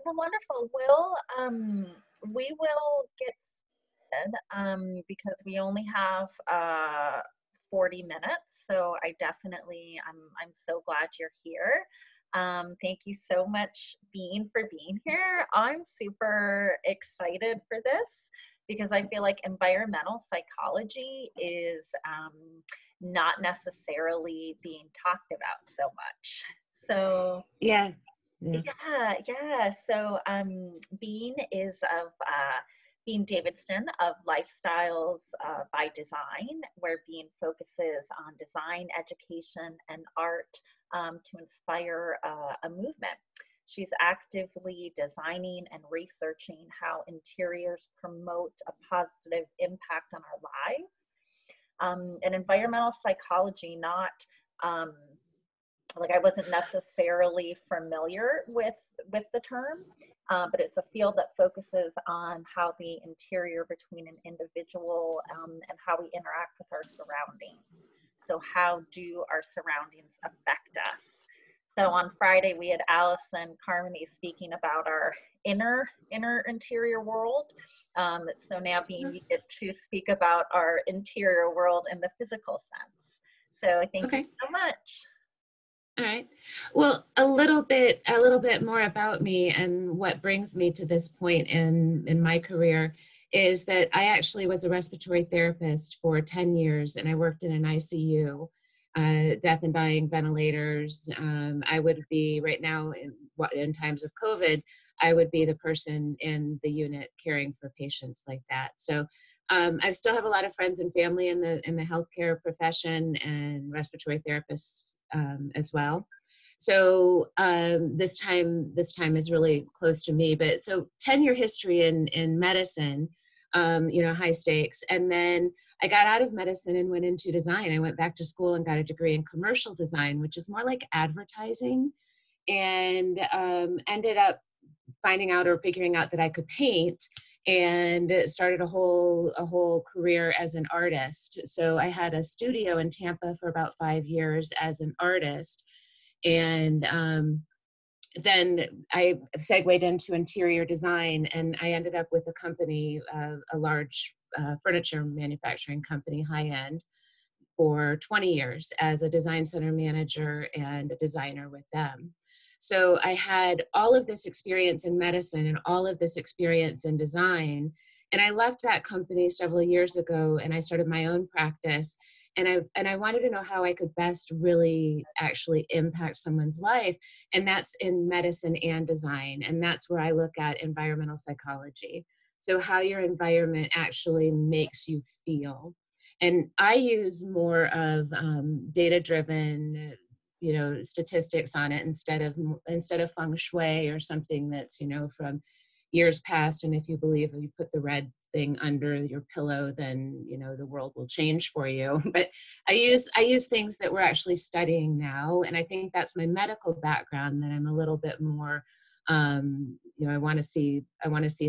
Oh, wonderful. We will get started because we only have 40 minutes. So I'm so glad you're here. Thank you so much, Bean, for being here. I'm super excited for this because I feel like environmental psychology is not necessarily being talked about so much. So, Yeah. Yeah. yeah. So, Bean is of Bean Davidson of Lifestyles by Design, where Bean focuses on design, education, and art to inspire a movement. She's actively designing and researching how interiors promote a positive impact on our lives. And environmental psychology, not um, like I wasn't necessarily familiar with the term, but it's a field that focuses on how the interior between an individual and how we interact with our surroundings. So how do our surroundings affect us? So on Friday we had Allison Carmody speaking about our inner interior world. So now being you get to speak about our interior world in the physical sense. So thank you Okay. so much. All right. Well, a little bit more about me and what brings me to this point in my career is that I actually was a respiratory therapist for 10 years, and I worked in an ICU, death and dying ventilators. I would be right now in times of COVID, I would be the person in the unit caring for patients like that. So I still have a lot of friends and family in the healthcare profession and respiratory therapists as well. So this time is really close to me. But so 10-year history in medicine, high stakes. And then I got out of medicine and went into design. I went back to school and got a degree in commercial design, which is more like advertising, and ended up finding out or figuring out that I could paint, and started a whole career as an artist. So I had a studio in Tampa for about 5 years as an artist, and then I segued into interior design, and I ended up with a company, a large furniture manufacturing company, high end, for 20 years as a design center manager and a designer with them. So I had all of this experience in medicine and all of this experience in design. And I left that company several years ago and I started my own practice. And I wanted to know how I could best really actually impact someone's life. And that's in medicine and design. And that's where I look at environmental psychology. So how your environment actually makes you feel. And I use more of data-driven, statistics on it instead of feng shui or something that's from years past. And if you believe if you put the red thing under your pillow, then the world will change for you. But I use things that we're actually studying now, and I think that's my medical background, that I'm a little bit more. I want to see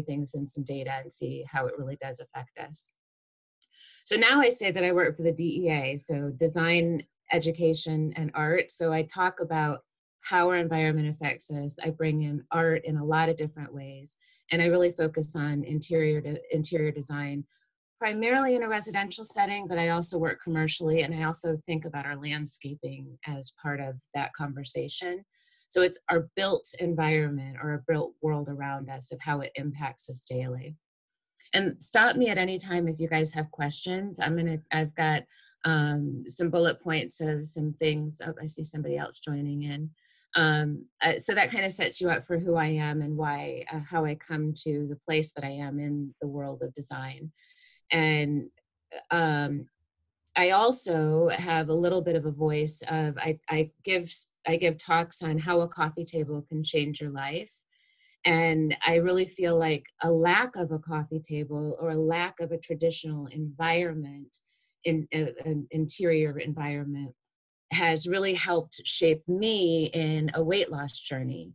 things in some data and see how it really does affect us. So now I say that I work for the DEA, so design, education, and art. So I talk about how our environment affects us. I bring in art in a lot of different ways. And I really focus on interior design, primarily in a residential setting, but I also work commercially. And I also think about our landscaping as part of that conversation. So it's our built environment or our built world around us of how it impacts us daily. And stop me at any time if you guys have questions. I've got some bullet points of some things. Oh, I see somebody else joining in. So that kind of sets you up for who I am and why, how I come to the place that I am in the world of design. And I also have a little bit of a voice of, I give talks on how a coffee table can change your life. And I really feel like a lack of a coffee table or a lack of a traditional environment, in an interior environment, has really helped shape me in a weight loss journey.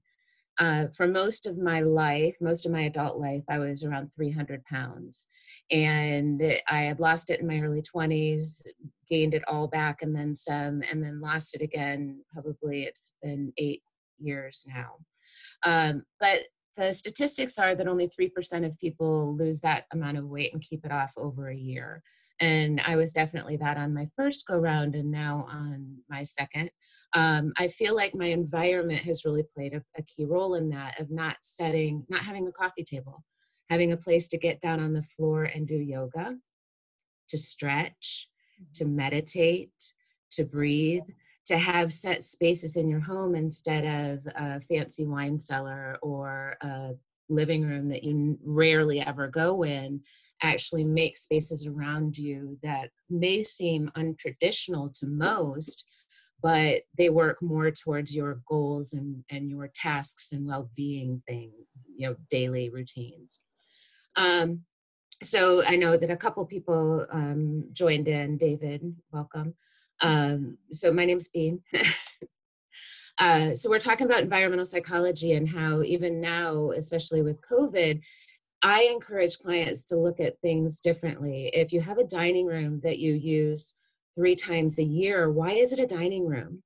For most of my adult life, I was around 300 pounds. And I had lost it in my early 20s, gained it all back and then some, and then lost it again. Probably it's been 8 years now. But the statistics are that only 3% of people lose that amount of weight and keep it off over a year. And I was definitely that on my first go round and now on my second. I feel like my environment has really played a key role in that, of not having a coffee table, having a place to get down on the floor and do yoga, to stretch, to meditate, to breathe, to have set spaces in your home instead of a fancy wine cellar or a living room that you rarely ever go in. Actually make spaces around you that may seem untraditional to most, but they work more towards your goals and your tasks and well-being daily routines. So I know that a couple people joined in. David, welcome. So my name's Bean. So we're talking about environmental psychology and how even now, especially with COVID, I encourage clients to look at things differently. If you have a dining room that you use 3 times a year, why is it a dining room?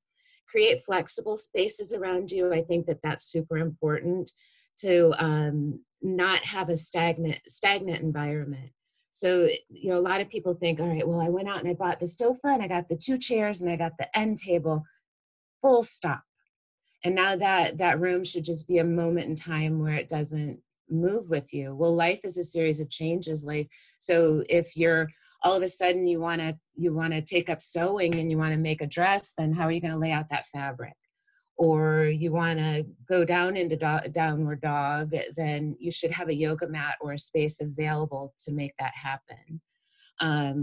Create flexible spaces around you. I think that that's super important to not have a stagnant environment. So, a lot of people think, all right, well, I went out and I bought the sofa and I got the 2 chairs and I got the end table, full stop. And now that room should just be a moment in time where it doesn't move with you. Well, life is a series of changes. So if you're all of a sudden you want to take up sewing and you want to make a dress, then how are you going to lay out that fabric? Or you want to go down into downward dog, then you should have a yoga mat or a space available to make that happen,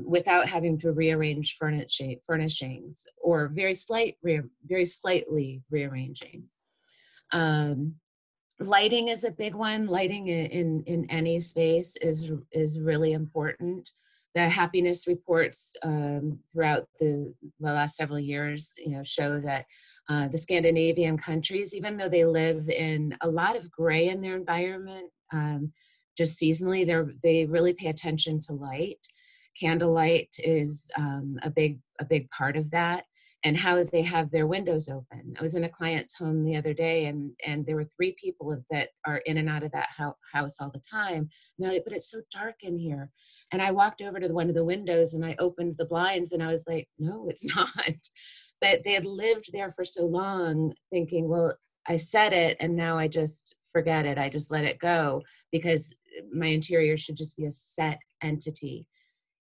without having to rearrange furnishings or very slightly rearranging. Lighting is a big one. Lighting in any space is really important. The happiness reports throughout the last several years, show that the Scandinavian countries, even though they live in a lot of gray in their environment, just seasonally, they really pay attention to light. Candlelight is a big part of that, and how they have their windows open. I was in a client's home the other day, and there were 3 people that are in and out of that house all the time. And they're like, but it's so dark in here. And I walked over to one of the windows and I opened the blinds and I was like, no, it's not. But they had lived there for so long thinking, well, I said it and now I just forget it. I just let it go because my interior should just be a set entity.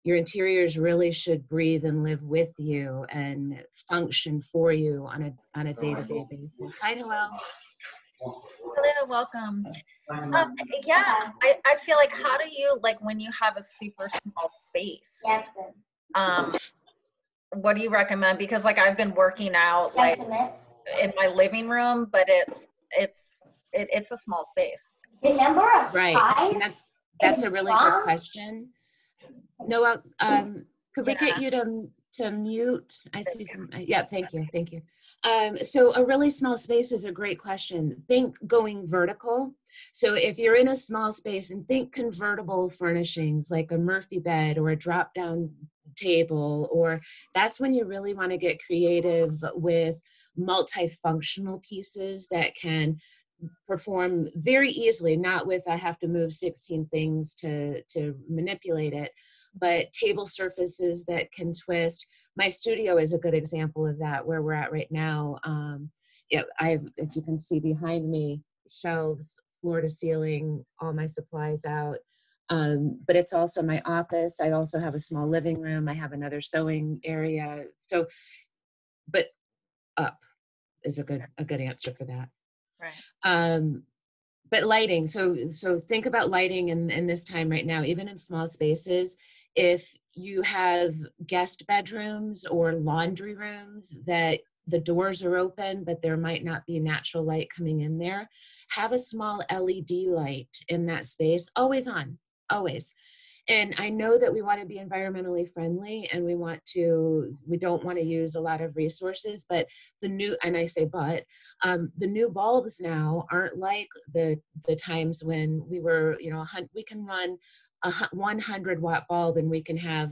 Your interiors really should breathe and live with you and function for you on a day-to-day basis. Hi, Noelle. Hello, welcome. Yeah, I feel like, how do you, when you have a super small space, what do you recommend? Because I've been working out in my living room, but it's a small space. The number of right. That's a really good question. Noelle, could we get you to mute? I see some, yeah, thank you. So a really small space is a great question. Think going vertical. So if you're in a small space, and think convertible furnishings like a Murphy bed or a drop down table, or that's when you really want to get creative with multifunctional pieces that can perform very easily, not with I have to move 16 things to manipulate it, but table surfaces that can twist. My studio is a good example of that, where we're at right now. If you can see behind me, shelves, floor to ceiling, all my supplies out. But it's also my office. I also have a small living room. I have another sewing area. So, but up is a good answer for that. Right. But lighting, so think about lighting in this time right now, even in small spaces. If you have guest bedrooms or laundry rooms that the doors are open, but there might not be natural light coming in there, have a small LED light in that space, always on, always. And I know that we want to be environmentally friendly and we don't want to use a lot of resources, but the new bulbs now aren't like the times when we were, we can run a 100 watt bulb and we can have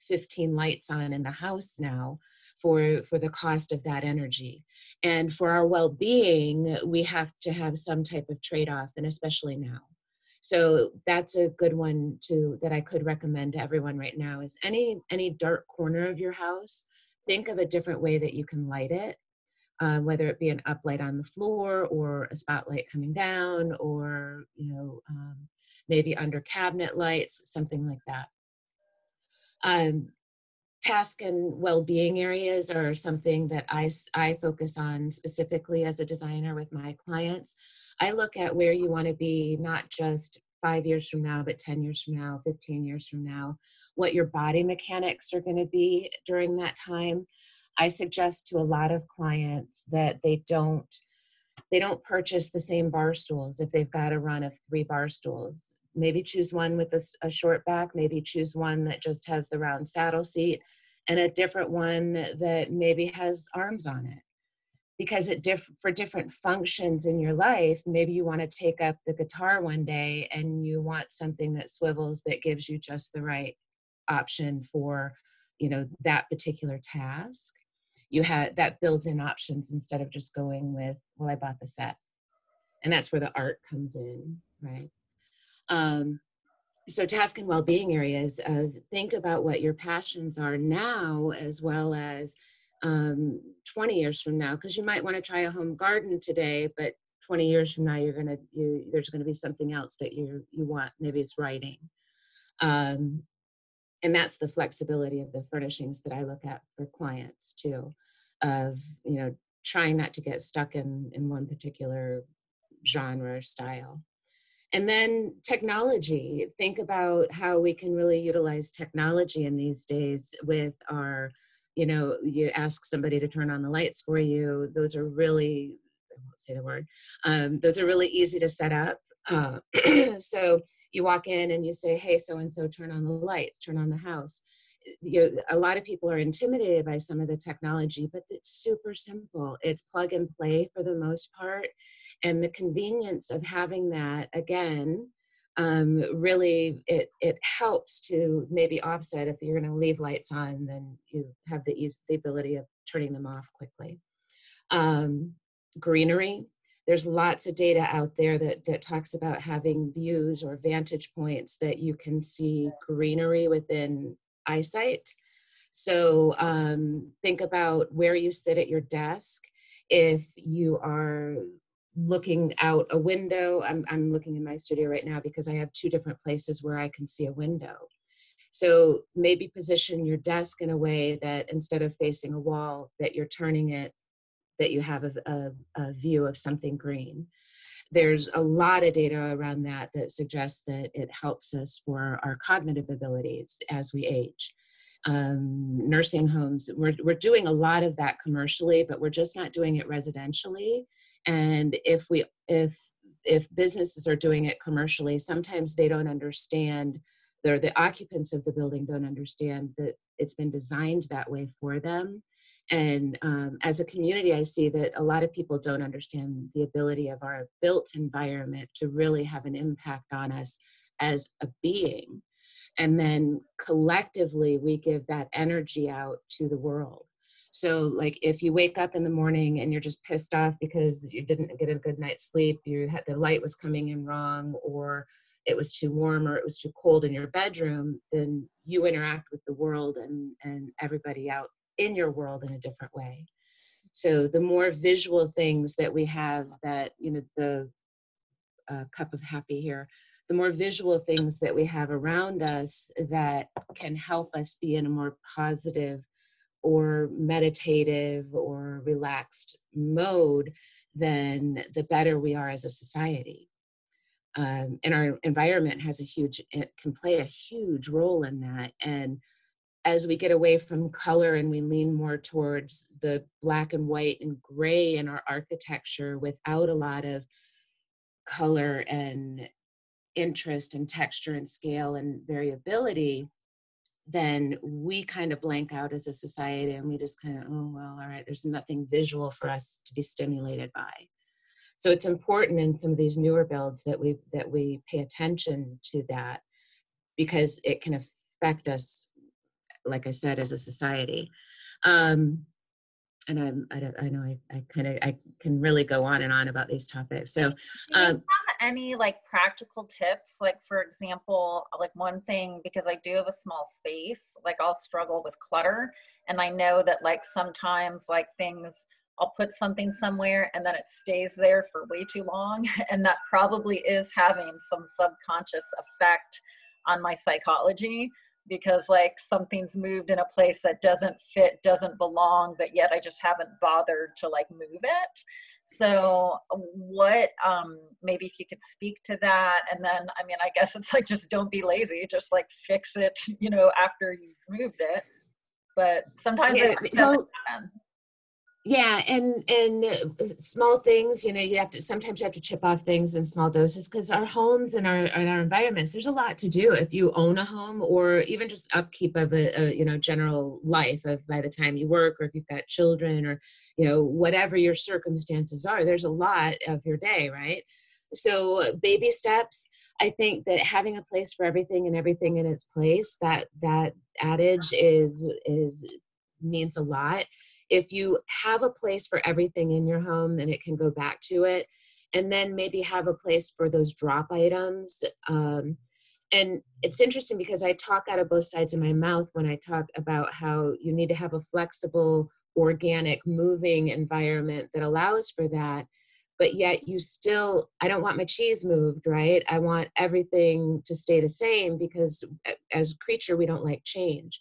15 lights on in the house now for the cost of that energy. And for our well-being, we have to have some type of trade-off, and especially now. So that's a good one too that I could recommend to everyone right now is any dark corner of your house, think of a different way that you can light it, whether it be an uplight on the floor or a spotlight coming down, or maybe under cabinet lights, something like that. Task and well-being areas are something that I focus on specifically as a designer with my clients. I look at where you want to be, not just 5 years from now, but 10 years from now, 15 years from now, what your body mechanics are going to be during that time. I suggest to a lot of clients that they don't purchase the same bar stools if they've got a run of 3 bar stools. Maybe choose one with a short back, maybe choose one that just has the round saddle seat, and a different one that maybe has arms on it. Because for different functions in your life, maybe you want to take up the guitar one day and you want something that swivels that gives you just the right option for, that particular task. That builds in options instead of just going with, well, I bought the set. And that's where the art comes in, right? So task and well-being areas, think about what your passions are now as well as 20 years from now, because you might want to try a home garden today, but 20 years from now, there's going to be something else that you want. Maybe it's writing. And that's the flexibility of the furnishings that I look at for clients too, of, trying not to get stuck in one particular genre or style. And then technology, think about how we can really utilize technology in these days with our, you ask somebody to turn on the lights for you. Those are really, I won't say the word, those are really easy to set up. So you walk in and you say, hey, so-and-so, turn on the lights, turn on the house. A lot of people are intimidated by some of the technology, but it's super simple. It's plug and play for the most part. And the convenience of having that, again, really, it helps to maybe offset if you're going to leave lights on, then you have the ability of turning them off quickly. Greenery. There's lots of data out there that talks about having views or vantage points that you can see greenery within eyesight. So think about where you sit at your desk. If you are looking out a window, I'm looking in my studio right now because I have 2 different places where I can see a window. So maybe position your desk in a way that instead of facing a wall, that you're turning it, that you have a view of something green. There's a lot of data around that suggests that it helps us for our cognitive abilities as we age. Nursing homes, we're doing a lot of that commercially, but we're just not doing it residentially. And if businesses are doing it commercially, sometimes they don't understand, the occupants of the building don't understand that it's been designed that way for them. And as a community, I see that a lot of people don't understand the ability of our built environment to really have an impact on us as a being. And then collectively, we give that energy out to the world. So like if you wake up in the morning and you're just pissed off because you didn't get a good night's sleep, the light was coming in wrong, or it was too warm, or it was too cold in your bedroom, then you interact with the world and everybody out in your world in a different way. So the more visual things that we have, that, the cup of happy here, the more visual things that we have around us that can help us be in a more positive or meditative or relaxed mode, then the better we are as a society. And our environment can play a huge role in that. And as we get away from color and we lean more towards the black and white and gray in our architecture without a lot of color and interest and texture and scale and variability, then we kind of blank out as a society, and we just kind of, oh, well, all right, there's nothing visual for us to be stimulated by. So it's important in some of these newer builds that we pay attention to that, because it can affect us like I said, as a society. And I can really go on and on about these topics. So, do you have any like practical tips? Like, for example, like one thing, because I do have a small space, like I'll struggle with clutter. And I know that like sometimes like things, I'll put something somewhere and then it stays there for way too long. And that probably is having some subconscious effect on my psychology, because like something's moved in a place that doesn't fit, doesn't belong, but yet I just haven't bothered to like move it. So what, maybe if you could speak to that. And then, I mean, I guess it's like, just don't be lazy, just like fix it, you know, after you've moved it. But sometimes yeah, it doesn't well, happen. yeah, and small things, you know, sometimes you have to chip off things in small doses, because our homes and our environments, there's a lot to do if you own a home, or even just upkeep of a you know, general life of by the time you work, or if you've got children, or, you know, whatever your circumstances are, there's a lot of your day, right? So baby steps. I think that having a place for everything and everything in its place, that adage is means a lot. If you have a place for everything in your home, then it can go back to it. And then maybe have a place for those drop items. And it's interesting because I talk out of both sides of my mouth when I talk about how you need to have a flexible, organic, moving environment that allows for that. But yet you still, I don't want my cheese moved, right? I want everything to stay the same, because as a creature, we don't like change.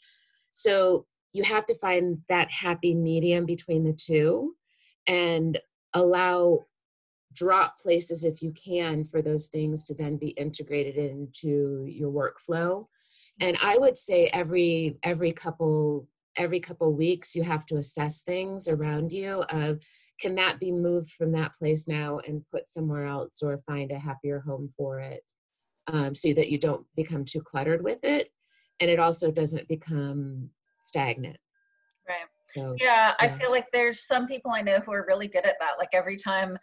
So you have to find that happy medium between the two, and allow drop places, if you can, for those things to then be integrated into your workflow. And I would say every couple weeks, you have to assess things around you of, can that be moved from that place now and put somewhere else, or find a happier home for it, so that you don't become too cluttered with it, and it also doesn't become stagnant. Right. So Yeah, I yeah. feel like there's some people I know who are really good at that. Like every time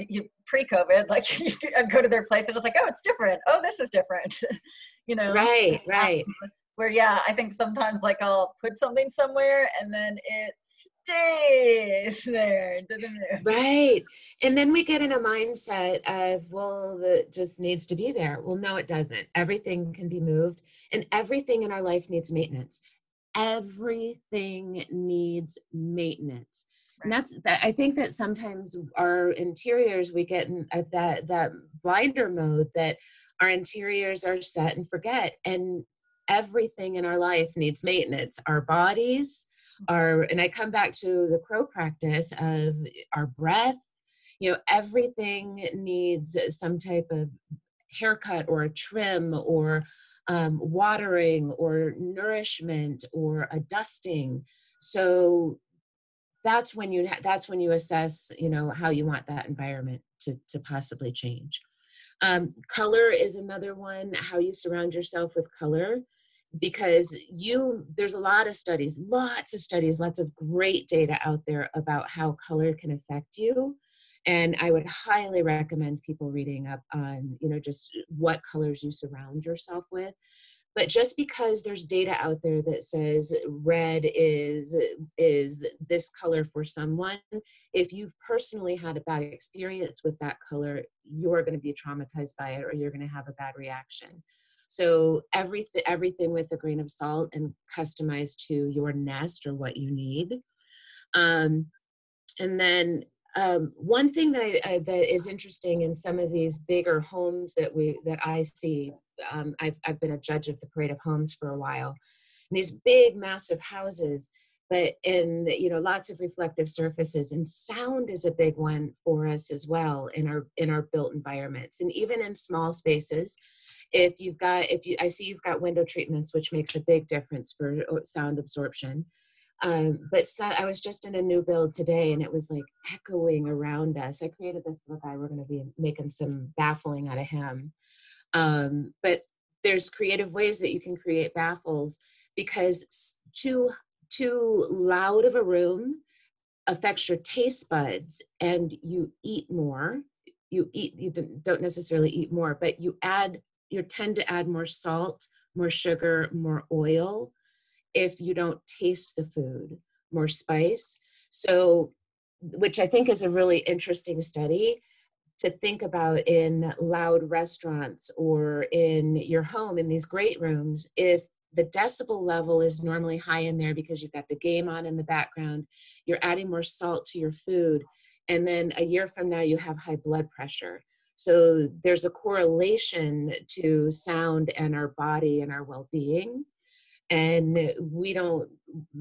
you pre-COVID, like I'd go to their place and it was like, oh, it's different. Oh, this is different. You know? Right. Where, yeah, I think sometimes like I'll put something somewhere and then it stays there. It doesn't move. Right. And then we get in a mindset of, well, it just needs to be there. Well, no, it doesn't. Everything can be moved, and everything in our life needs maintenance. Everything needs maintenance. And Right. that I think that sometimes our interiors, we get in that blinder mode, that our interiors are set and forget. And everything in our life needs maintenance. Our bodies, and I come back to the crow practice of our breath, you know, everything needs some type of haircut, or a trim, or watering, or nourishment, or a dusting. So that's when you assess, you know, how you want that environment to possibly change. Color is another one, how you surround yourself with color, because there's lots of studies, lots of great data out there about how color can affect you. And I would highly recommend people reading up on, you know, just what colors you surround yourself with. But just because there's data out there that says red is this color for someone, if you've personally had a bad experience with that color, you're going to be traumatized by it, or you're going to have a bad reaction. So everything with a grain of salt, and customized to your nest or what you need. And then one thing that is interesting in some of these bigger homes that I see, I've been a judge of the Parade of Homes for a while, and these big, massive houses, but in, you know, lots of reflective surfaces, and sound is a big one for us as well in our built environments, and even in small spaces. I see you've got window treatments, which makes a big difference for sound absorption. But I was just in a new build today, and it was like echoing around us. I created this little guy. We're going to be making some baffling out of him. But there's creative ways that you can create baffles, because too loud of a room affects your taste buds, and you eat more. You don't necessarily eat more, but you tend to add more salt, more sugar, more oil. if you don't taste the food, more spice. So, which I think is a really interesting study to think about in loud restaurants or in your home in these great rooms. If the decibel level is normally high in there because you've got the game on in the background, you're adding more salt to your food, and then a year from now you have high blood pressure. So there's a correlation to sound and our body and our well-being. And we don't,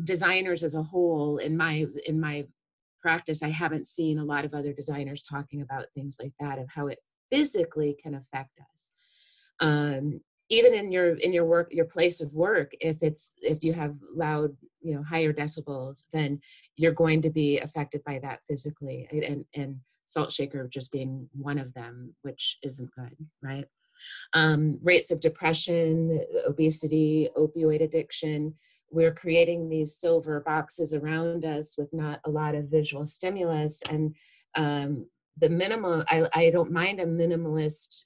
designers as a whole, in my practice, I haven't seen a lot of other designers talking about things like that, of how it physically can affect us. Even in your work, your place of work, if you have loud, higher decibels, then you're going to be affected by that physically. And salt shaker just being one of them, which isn't good, right? Rates of depression, obesity, opioid addiction. We're creating these silver boxes around us with not a lot of visual stimulus. And the minimal, I don't mind a minimalist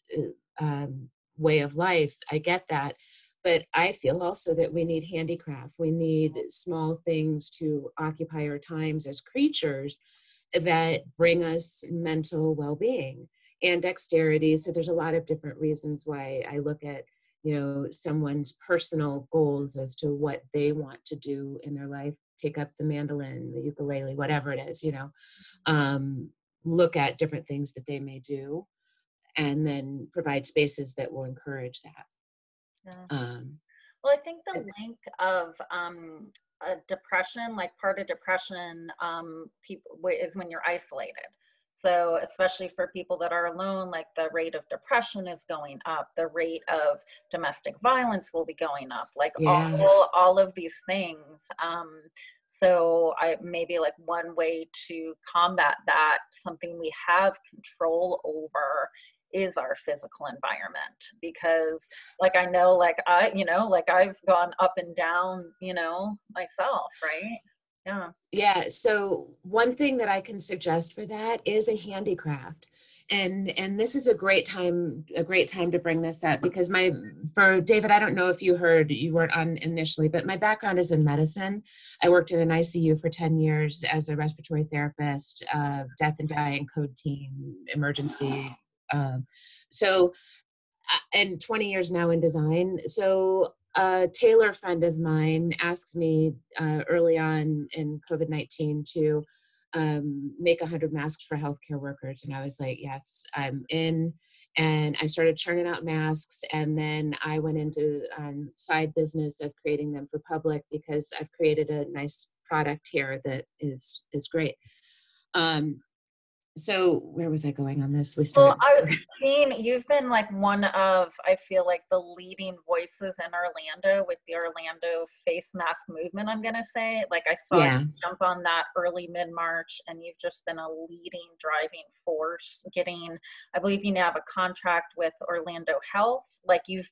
way of life. I get that. But I feel also that we need handicraft. We need small things to occupy our times as creatures that bring us mental well-being and dexterity. So there's a lot of different reasons why I look at, someone's personal goals as to what they want to do in their life. Take up the mandolin, the ukulele, whatever it is, look at different things that they may do, and then provide spaces that will encourage that. Yeah. Well, I think the link of depression, like part of depression, people is when you're isolated. So especially for people that are alone, like the rate of depression is going up, the rate of domestic violence will be going up, like all of these things. So maybe like one way to combat that, something we have control over, is our physical environment. Because like I know, like I've gone up and down, myself, right? Yeah. So one thing that I can suggest for that is a handicraft. And this is a great time to bring this up, because for David, I don't know if you weren't on initially, but my background is in medicine. I worked in an ICU for 10 years as a respiratory therapist, death and dying code team, emergency. And 20 years now in design. So a tailor friend of mine asked me early on in COVID-19 to make 100 masks for healthcare workers. And I was like, yes, I'm in. And I started churning out masks. And then I went into side business of creating them for public, because I've created a nice product here that is great. So where was I going on this? You've been like one of, I feel like, the leading voices in Orlando with the Orlando face mask movement, I'm going to say. Like I saw you jump on that early mid-March, and you've just been a leading driving force I believe you now have a contract with Orlando Health. Like you've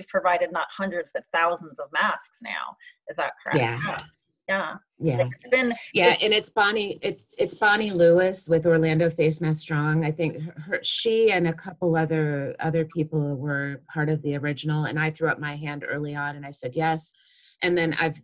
provided not hundreds, but thousands of masks now. Is that correct? Yeah. And it's Bonnie Lewis with Orlando Face Mask Strong. I think she and a couple other people were part of the original, and I threw up my hand early on and I said yes. And then I've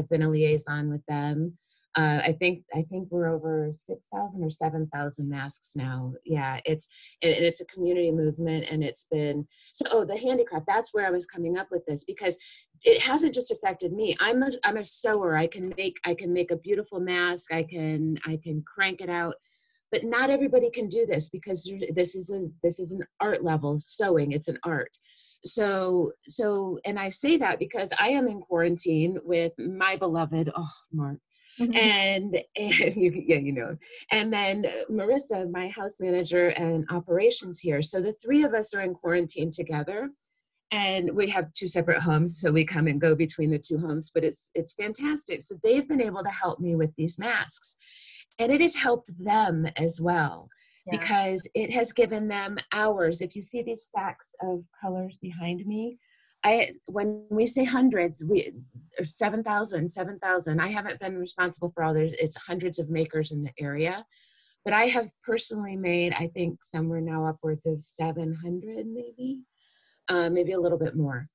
been a liaison with them. I think we're over 6,000 or 7,000 masks now. Yeah, it's a community movement, and it's been the handicraft. That's where I was coming up with this, because it hasn't just affected me. I'm a sewer. I can make a beautiful mask. I can crank it out, but not everybody can do this, because this is an art level sewing. It's an art. So, and I say that because I am in quarantine with my beloved, Mark. And and then Marissa, my house manager and operations here. So the three of us are in quarantine together, and we have two separate homes, so we come and go between the two homes, but it's fantastic. So they've been able to help me with these masks, and it has helped them as well, because it has given them hours. If you see these stacks of colors behind me, when we say hundreds, 7,000. I haven't been responsible for all theirs. It's hundreds of makers in the area, but I have personally made, I think, somewhere now upwards of 700, maybe a little bit more.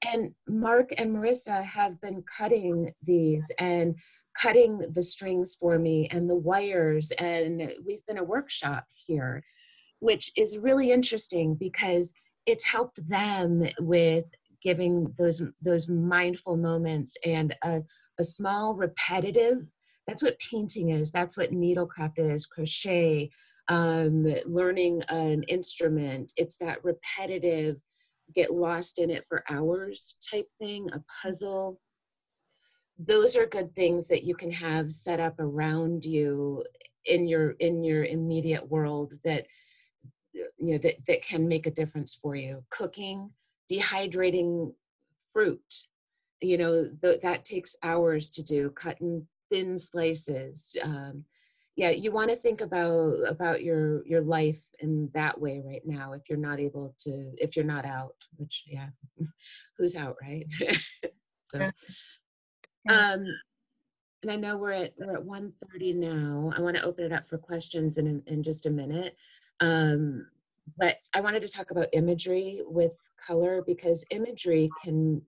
And Mark and Marissa have been cutting these and cutting the strings for me and the wires. And we've been a workshop here, which is really interesting because it's helped them with giving those mindful moments and a small repetitive. That's what painting is. That's what needlecraft is, crochet, learning an instrument. It's that repetitive, get lost in it for hours type thing, a puzzle. Those are good things that you can have set up around you in your immediate world that that can make a difference for you. Cooking, dehydrating fruit, that takes hours to do. Cutting thin slices. Yeah, you want to think about your life in that way right now. If you're not out, which yeah, who's out, right? So, and I know we're at 1:30 now. I want to open it up for questions in just a minute. But I wanted to talk about imagery with color because imagery can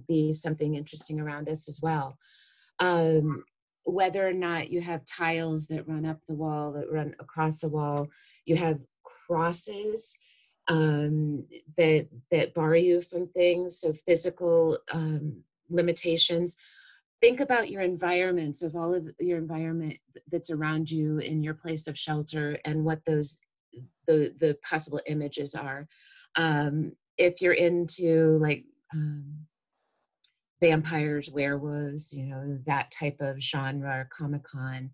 be something interesting around us as well. Whether or not you have tiles that run up the wall, that run across the wall, you have crosses that bar you from things, so physical limitations. Think about your environments, of all of your environment that's around you in your place of shelter, and what the possible images are. If you're into like vampires, werewolves, that type of genre, or Comic-Con,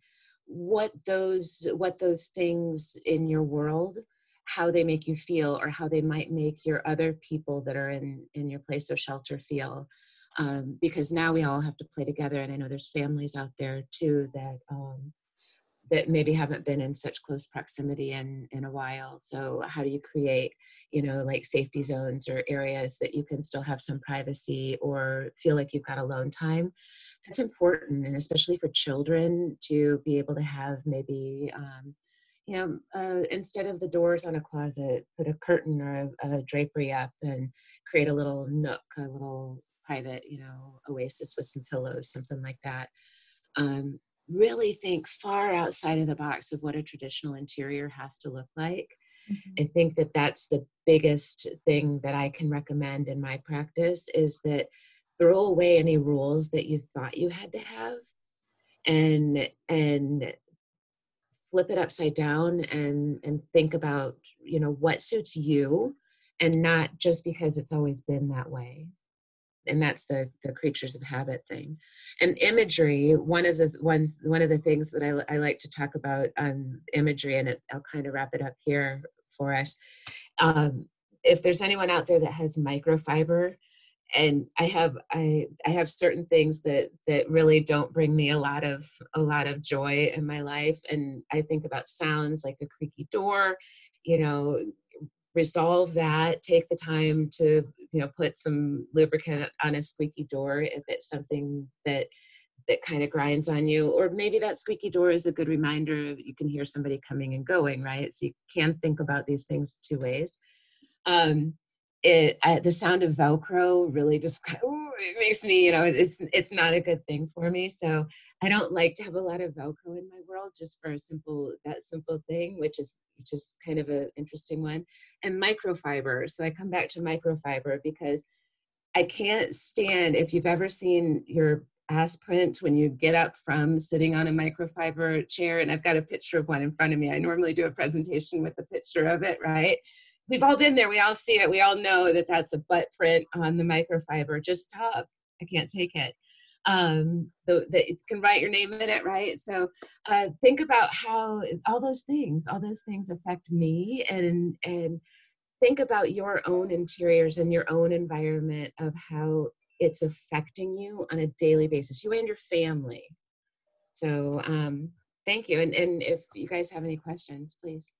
what those things in your world, how they make you feel, or how they might make your other people that are in your place of shelter feel. Because now we all have to play together, and I know there's families out there too that maybe haven't been in such close proximity in a while. So how do you create, like safety zones or areas that you can still have some privacy or feel like you've got alone time? That's important, and especially for children to be able to have maybe, instead of the doors on a closet, put a curtain or a drapery up and create a little nook, a little private, oasis with some pillows, something like that. Really think far outside of the box of what a traditional interior has to look like. I think that that's the biggest thing that I can recommend in my practice, is that throw away any rules that you thought you had to have, and flip it upside down and think about, what suits you, and not just because it's always been that way. And that's the creatures of habit thing. And imagery, one of the things that I like to talk about on imagery, and I'll kind of wrap it up here for us. If there's anyone out there that has microfiber, and I have certain things that really don't bring me a lot of joy in my life, and I think about sounds like a creaky door, resolve that. Take the time to put some lubricant on a squeaky door if it's something that kind of grinds on you, or maybe that squeaky door is a good reminder of, you can hear somebody coming and going, right? So you can think about these things two ways. The sound of Velcro really just it makes me, it's not a good thing for me. So I don't like to have a lot of Velcro in my world, just for that simple thing, which is kind of an interesting one. And microfiber. So I come back to microfiber because I can't stand, if you've ever seen your ass print when you get up from sitting on a microfiber chair, and I've got a picture of one in front of me. I normally do a presentation with a picture of it, right? We've all been there. We all see it. We all know that that's a butt print on the microfiber. Just stop. I can't take it. That you can write your name in it, right? So think about how all those things affect me, and think about your own interiors and your own environment, of how it's affecting you on a daily basis, you and your family. So thank you. And if you guys have any questions, please.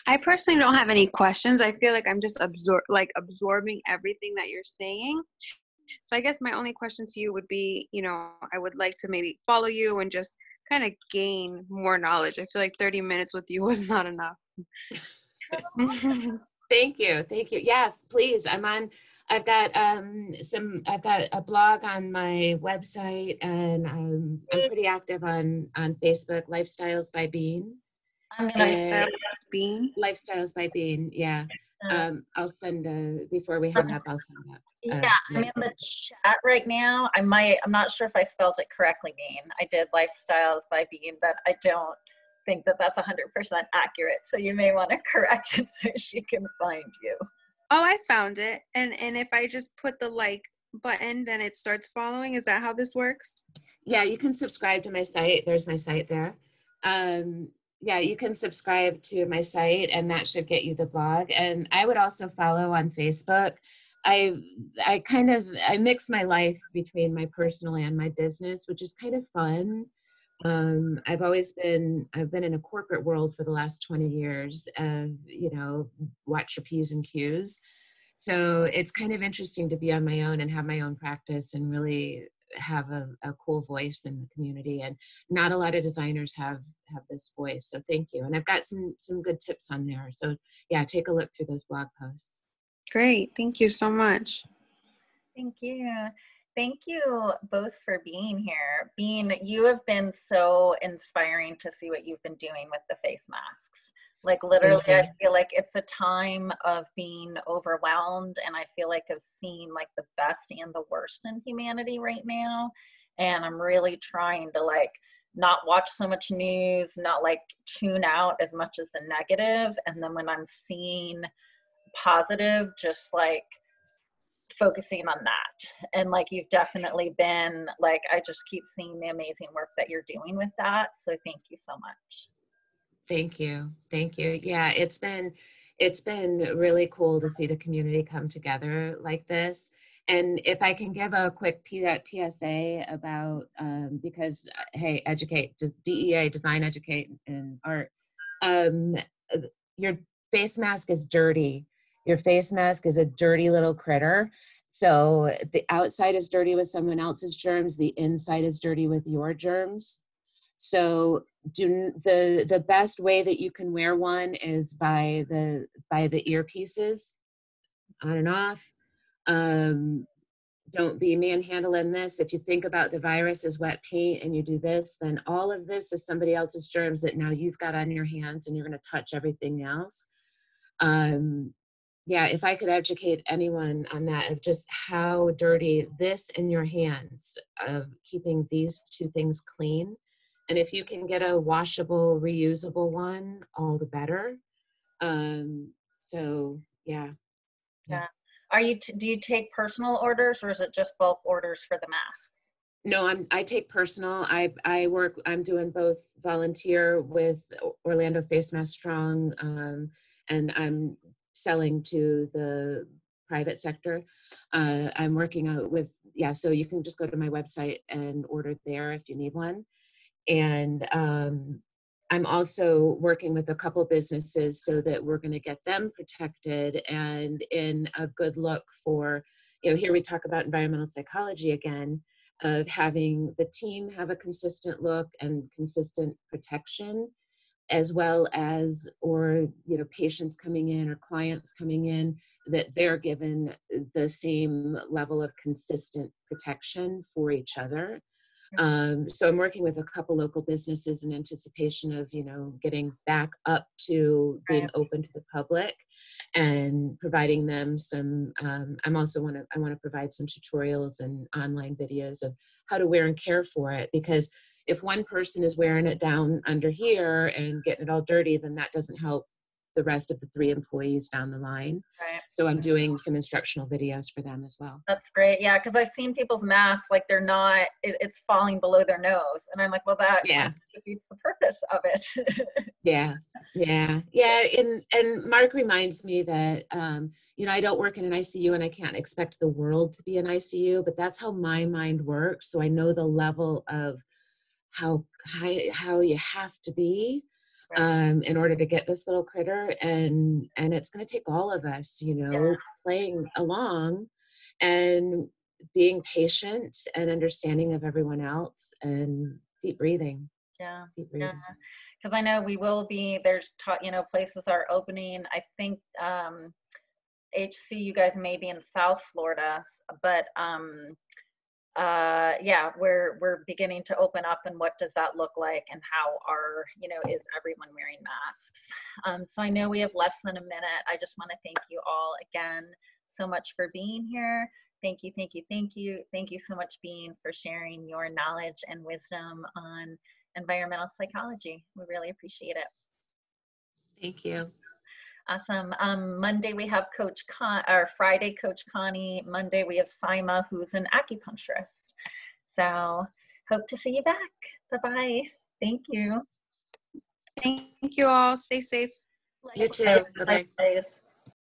I personally don't have any questions. I feel like I'm just absorbing everything that you're saying. So I guess my only question to you would be, I would like to maybe follow you and just kind of gain more knowledge. I feel like 30 minutes with you was not enough. Thank you. Thank you. Yeah, please. I've got a blog on my website, and I'm pretty active on Facebook, Lifestyles by Bean. I'm gonna Lifestyle being. Lifestyles by Bean. Yeah. uh, I'll send before we hang up, I'll send yeah, I'm link. in the chat right now. I'm not sure if I spelled it correctly, Bean. I did Lifestyles by Bean, but I don't think that that's 100% accurate. So you may want to correct it so she can find you. Oh, I found it. And if I just put the like button, then it starts following. Is that how this works? Yeah, you can subscribe to my site. There's my site there. Yeah, you can subscribe to my site, and that should get you the blog. And I would also follow on Facebook. I mix my life between my personal and my business, which is kind of fun. I've been in a corporate world for the last 20 years of, watch your P's and Q's. So it's kind of interesting to be on my own and have my own practice and really have a cool voice in the community. And not a lot of designers have this voice. So thank you. And I've got some good tips on there. So yeah, take a look through those blog posts. Great. Thank you so much. Thank you. Thank you both for being here. Bean, you have been so inspiring to see what you've been doing with the face masks. Like literally, I feel like it's a time of being overwhelmed, and I feel like I've seen like the best and the worst in humanity right now. And I'm really trying to like not watch so much news, not like tune out as much as the negative. And then when I'm seeing positive, just like focusing on that. And like you've definitely been like, I just keep seeing the amazing work that you're doing with that. So thank you so much. Thank you. Thank you. Yeah, it's been really cool to see the community come together like this. And if I can give a quick PSA about, because, hey, educate, DEA, design, educate, and art. Your face mask is dirty. Your face mask is a dirty little critter. So the outside is dirty with someone else's germs. The inside is dirty with your germs. So the best way that you can wear one is by the earpieces on and off. Don't be manhandling this. If you think about the virus as wet paint and you do this, then all of this is somebody else's germs that now you've got on your hands, and you're going to touch everything else. Yeah, if I could educate anyone on that, of just how dirty this in your hands, of keeping these two things clean. And if you can get a washable, reusable one, all the better. So yeah. Yeah. Do you take personal orders, or is it just bulk orders for the masks? No, I take personal. I'm doing both volunteer with Orlando Face Mask Strong, and I'm selling to the private sector. I'm working out with, so you can just go to my website and order there if you need one. And I'm also working with a couple businesses so that we're going to get them protected and in a good look for, here we talk about environmental psychology again, of having the team have a consistent look and consistent protection, as well as, patients coming in or clients coming in, that they're given the same level of consistent protection for each other. So I'm working with a couple local businesses in anticipation of, getting back up to being open to the public, and providing them some, I want to provide some tutorials and online videos of how to wear and care for it. Because if one person is wearing it down under here and getting it all dirty, then that doesn't help the rest of the 3 employees down the line. Right. So I'm doing some instructional videos for them as well. That's great. Yeah, because I've seen people's masks, like they're not, it's falling below their nose. And I'm like, well, that defeats the purpose of it. Yeah. And Mark reminds me that, I don't work in an ICU, and I can't expect the world to be an ICU, but that's how my mind works. So I know the level of how you have to be in order to get this little critter. And it's going to take all of us, playing along and being patient and understanding of everyone else, and deep breathing. Yeah. Deep breathing. because I know we will be, there's, places are opening. I think HC, you guys may be in South Florida, but yeah, we're beginning to open up, and what does that look like, and how are, is everyone wearing masks? So I know we have less than a minute. I just want to thank you all again so much for being here. Thank you, thank you, thank you. Thank you so much, Bean, for sharing your knowledge and wisdom on environmental psychology. We really appreciate it. Thank you. Awesome. Monday we have Friday, Coach Connie. Monday we have Saima, who's an acupuncturist. So hope to see you back. Bye-bye. Thank you. Thank you all. Stay safe. You too. Bye-bye.